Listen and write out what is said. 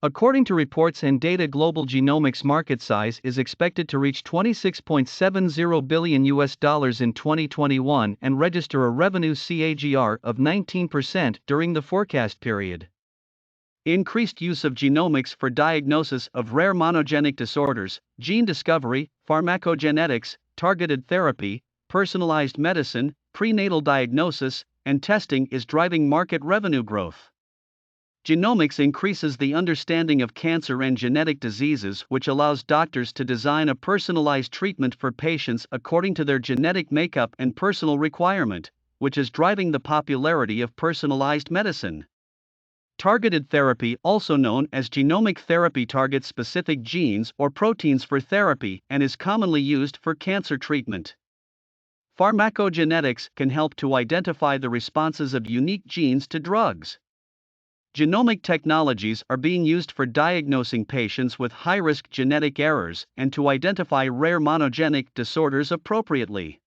According to reports and data, global genomics market size is expected to reach $26.70 billion in 2021 and register a revenue CAGR of 19% during the forecast period. Increased use of genomics for diagnosis of rare monogenic disorders, gene discovery, pharmacogenetics, targeted therapy, personalized medicine, prenatal diagnosis, and testing is driving market revenue growth. Genomics increases the understanding of cancer and genetic diseases, which allows doctors to design a personalized treatment for patients according to their genetic makeup and personal requirement, which is driving the popularity of personalized medicine. Targeted therapy, also known as genomic therapy, targets specific genes or proteins for therapy and is commonly used for cancer treatment. Pharmacogenetics can help to identify the responses of unique genes to drugs. Genomic technologies are being used for diagnosing patients with high-risk genetic errors and to identify rare monogenic disorders appropriately.